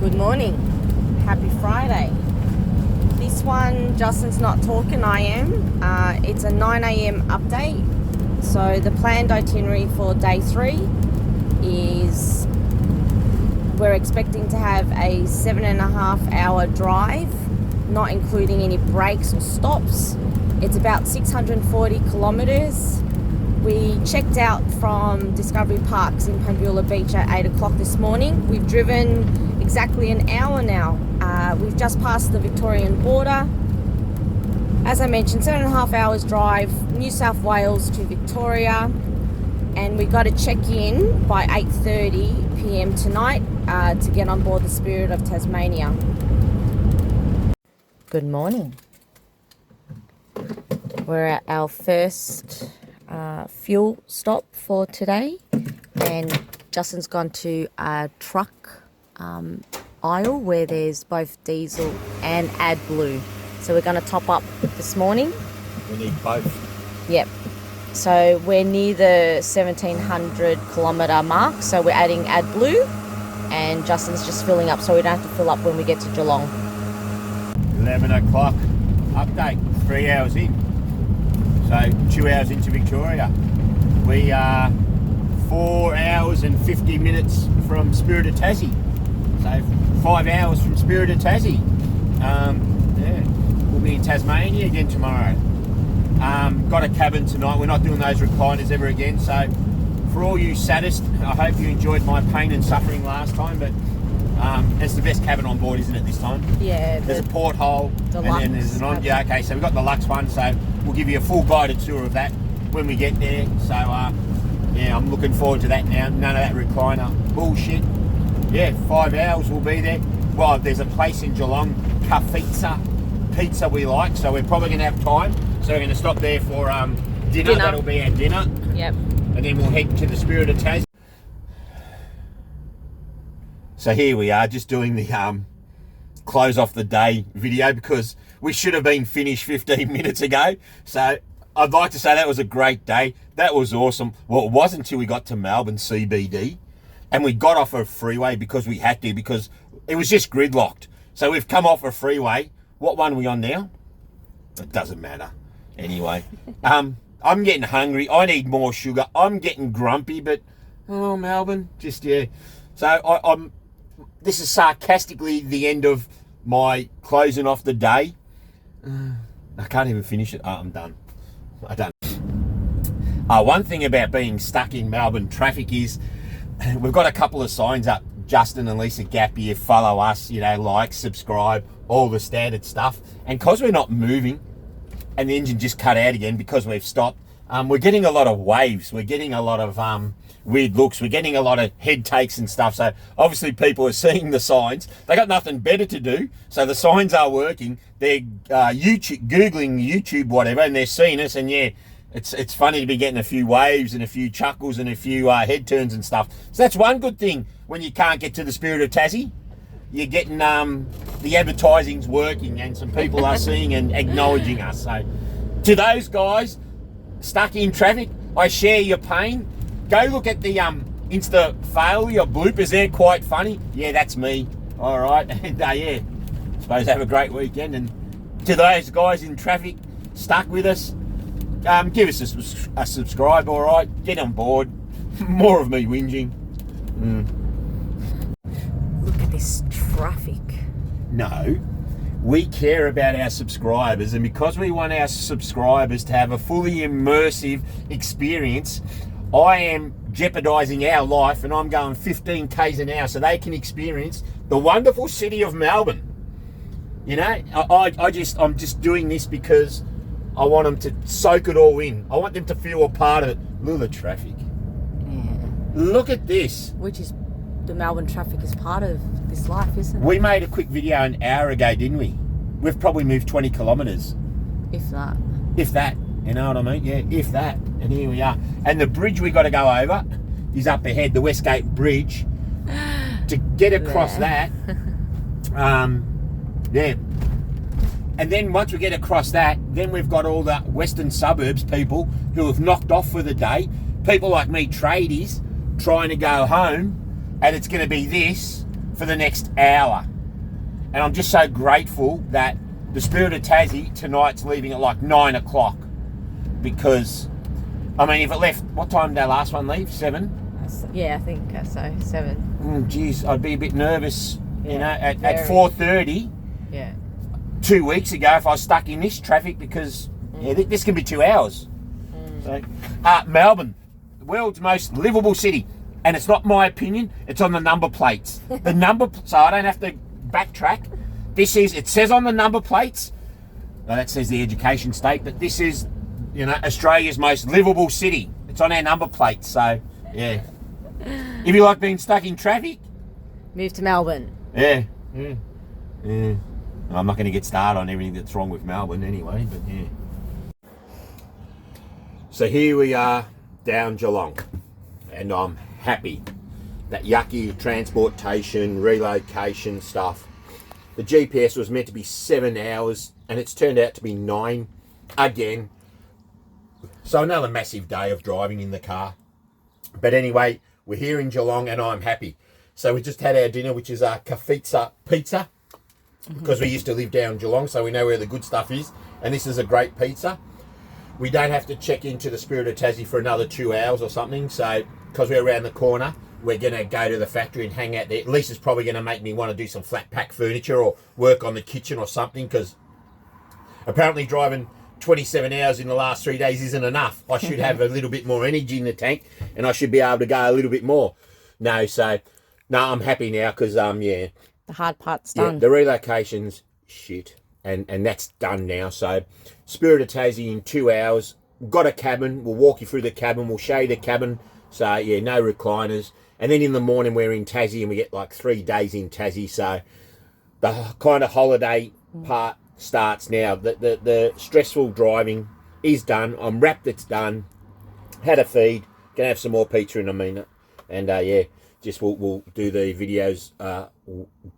Good morning. Happy Friday. This one, Justin's not talking, I am. It's a 9 a.m. update. So the planned itinerary for day 3 is we're expecting to have a 7.5 hour drive, not including any breaks or stops. It's about 640 kilometers. We checked out from Discovery Parks in Pambula Beach at 8 o'clock this morning. We've driven exactly an hour now. We've just passed the Victorian border. As I mentioned, 7.5 hours drive, New South Wales to Victoria, and we got to check in by 8:30 p.m. tonight to get on board the Spirit of Tasmania. Good morning. We're at our first fuel stop for today, and Justin's gone to a truck aisle where there's both diesel and AdBlue. So we're going to top up this morning. We need both. Yep. So we're near the 1,700 kilometre mark, so we're adding AdBlue, and Justin's just filling up so we don't have to fill up when we get to Geelong. 11 o'clock update, 3 hours in. So 2 hours into Victoria. We are 4 hours and 50 minutes from Spirit of Tassie. So 5 hours from Spirit of Tassie. We'll be in Tasmania again tomorrow. Got a cabin tonight. We're not doing those recliners ever again. So for all you sadists, I hope you enjoyed my pain and suffering last time. But it's the best cabin on board, isn't it, this time? Yeah. There's a porthole, and then there's an yeah, okay, so we've got the Lux one, so we'll give you a full guided tour of that when we get there. So, yeah, I'm looking forward to that now. None of that recliner bullshit. Yeah, 5 hours we'll be there. Well, there's a place in Geelong, Cafizza pizza we like, so we're probably going to have time. So we're going to stop there for dinner. That'll be our dinner. Yep. And then we'll head to the Spirit of Tassie. So here we are, just doing the close off the day video because we should have been finished 15 minutes ago. So I'd like to say that was a great day. That was awesome. Well, it wasn't until we got to Melbourne CBD and we got off a freeway because we had to, because it was just gridlocked. So we've come off a freeway. What one are we on now? It doesn't matter. Anyway, I'm getting hungry. I need more sugar. I'm getting grumpy, but oh, Melbourne, just yeah. So I'm. This is sarcastically the end of my closing off the day. I can't even finish it. Oh, I'm done. I'm done. One thing about being stuck in Melbourne traffic is we've got a couple of signs up. Justin and Lisa Gapier, follow us, you know, like, subscribe, all the standard stuff. And because we're not moving and the engine just cut out again because we've stopped, we're getting a lot of waves. We're getting a lot of weird looks. We're getting a lot of head takes and stuff. So obviously people are seeing the signs. They got nothing better to do. So the signs are working. They're Googling YouTube, whatever, and they're seeing us. And yeah, it's funny to be getting a few waves and a few chuckles and a few head turns and stuff. So that's one good thing when you can't get to the Spirit of Tassie. You're getting the advertising's working and some people are seeing and acknowledging us. So to those guys stuck in traffic, I share your pain. Go look at the Insta failure bloopers. They're quite funny. Yeah, that's me. All right. And yeah, suppose have a great weekend. And to those guys in traffic stuck with us, give us a subscribe. All right, get on board. More of me whinging. Look at this traffic. No, we care about our subscribers, and because we want our subscribers to have a fully immersive experience, I am jeopardising our life and I'm going 15 k's an hour so they can experience the wonderful city of Melbourne. You know, I'm just doing this because I want them to soak it all in. I want them to feel a part of it. Look at the traffic. Yeah. Look at this. Which is, the Melbourne traffic is part of this life, isn't it? We made a quick video an hour ago, didn't we? We've probably moved 20 kilometres. If that. If that. You know what I mean? Yeah, if that. And here we are. And the bridge we got to go over is up ahead, the Westgate Bridge. To get across that, yeah. And then once we get across that, then we've got all the western suburbs people who have knocked off for the day. People like me, tradies, trying to go home, and it's going to be this for the next hour. And I'm just so grateful that the Spirit of Tassie tonight's leaving at like 9 o'clock. Because, I mean, if it left, what time did our last one leave? 7? Yeah, I think so. 7. Geez, I'd be a bit nervous, you know, at very. 4:30. Yeah. 2 weeks ago if I was stuck in this traffic, because this can be 2 hours. So, Melbourne, the world's most livable city. And it's not my opinion, it's on the number plates. So I don't have to backtrack. It says on the number plates, well, that says the education state, but this is, you know, Australia's most livable city. It's on our number plates, so yeah. If you like being stuck in traffic, move to Melbourne. Yeah. I'm not going to get started on everything that's wrong with Melbourne anyway, but yeah. So here we are down Geelong, and I'm happy that yucky transportation, relocation stuff. The GPS was meant to be 7 hours, and it's turned out to be 9 again. So another massive day of driving in the car. But anyway, we're here in Geelong, and I'm happy. So we just had our dinner, which is our Cafizza pizza, because we used to live down Geelong, so we know where the good stuff is. And this is a great pizza. We don't have to check into the Spirit of Tassie for another 2 hours or something. So because we're around the corner, we're going to go to the factory and hang out there. Lisa's probably going to make me want to do some flat pack furniture or work on the kitchen or something, because apparently driving 27 hours in the last 3 days isn't enough. I should have a little bit more energy in the tank, and I should be able to go a little bit more. No, I'm happy now, because, the hard part's done. Yeah, the relocation's shit, and that's done now. So Spirit of Tassie in 2 hours. Got a cabin. We'll walk you through the cabin. We'll show you the cabin. So, yeah, no recliners. And then in the morning, we're in Tassie, and we get like 3 days in Tassie. So the kind of holiday part starts now. The stressful driving is done. I'm wrapped, it's done. Had a feed. Gonna have some more pizza in a minute. And, yeah, just we'll do the videos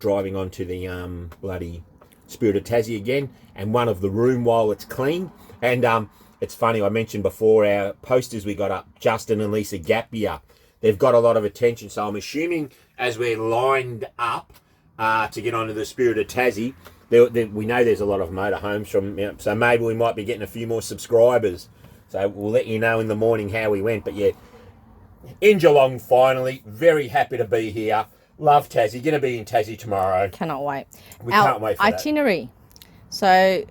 driving onto the bloody Spirit of Tassie again, and one of the room while it's clean. And it's funny, I mentioned before, our posters we got up, Justin and Lisa Gapier, they've got a lot of attention. So I'm assuming as we're lined up to get onto the Spirit of Tassie, we know there's a lot of motorhomes from, you know, so maybe we might be getting a few more subscribers. So we'll let you know in the morning how we went. But yeah, in Geelong finally, very happy to be here. Love Tassie. Going to be in Tassie tomorrow. Cannot wait. We can't wait for itinerary. So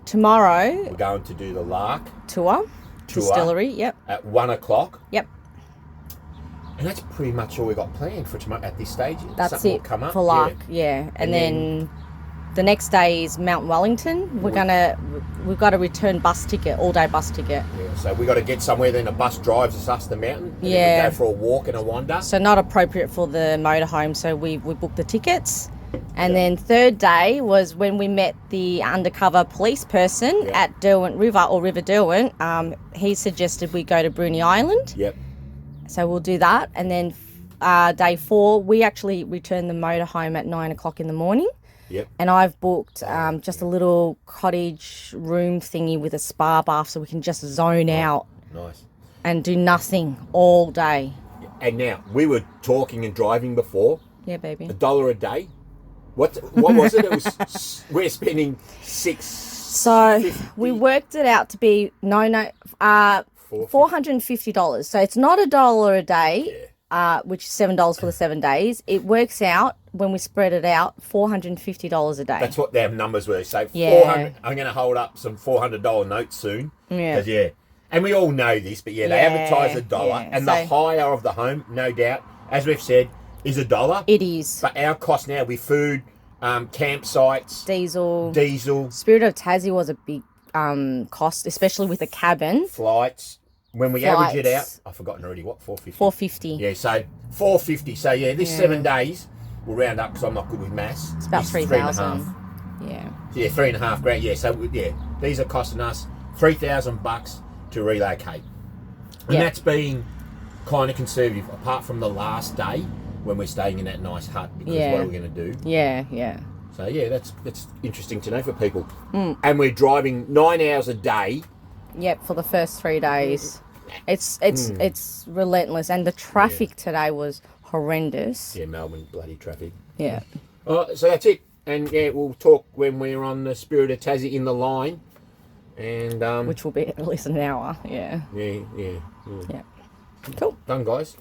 tomorrow we're going to do the Lark tour distillery. Yep. At 1 o'clock. Yep. And that's pretty much all we got planned for tomorrow at this stage. That's something it will come up for Lark. Yeah. And then the next day is Mount Wellington. We've got a return bus ticket, all day bus ticket. Yeah, so we got to get somewhere. Then a bus drives us the mountain. And yeah. Then we go for a walk and a wander. So not appropriate for the motorhome. So we booked the tickets. And then third day was when we met the undercover police person at Derwent River, or River Derwent. He suggested we go to Bruny Island. Yep. So we'll do that. And then day 4, we actually return the motorhome at 9 o'clock in the morning. Yep. And I've booked just a little cottage room thingy with a spa bath, so we can just zone out. Nice. And do nothing all day. And now, we were talking and driving before. Yeah, baby. $1 a day. What was it? It was we're spending $6. So we worked it out to be $450. So it's not $1 a day, which is $7 for the 7 days. It works out, when we spread it out, $450 a day. That's what their numbers were. So 400. I'm going to hold up some $400 notes soon. Yeah. And we all know this, but they advertise $1, and the hire of the home, no doubt, as we've said, is $1. It is. But our cost now with food, campsites, diesel. Spirit of Tassie was a big cost, especially with the cabin. Flights. When we average it out, I've forgotten already, what, $450? Yeah, so $450. So this 7 days, we'll round up because I'm not good with maths. It's about 3,000. Yeah. Yeah, $3,500. Yeah, so these are costing us $3,000 to relocate. And that's been kind of conservative, apart from the last day when we're staying in that nice hut, because what are we going to do? Yeah. So that's interesting to know for people. And we're driving 9 hours a day. Yep, for the first 3 days. It's relentless, and the traffic today was horrendous. Yeah, Melbourne bloody traffic. Yeah. All right, so that's it. And yeah, we'll talk when we're on the Spirit of Tassie in the line. And Which will be at least an hour. Yeah. yeah. Yeah. Cool. Done, guys.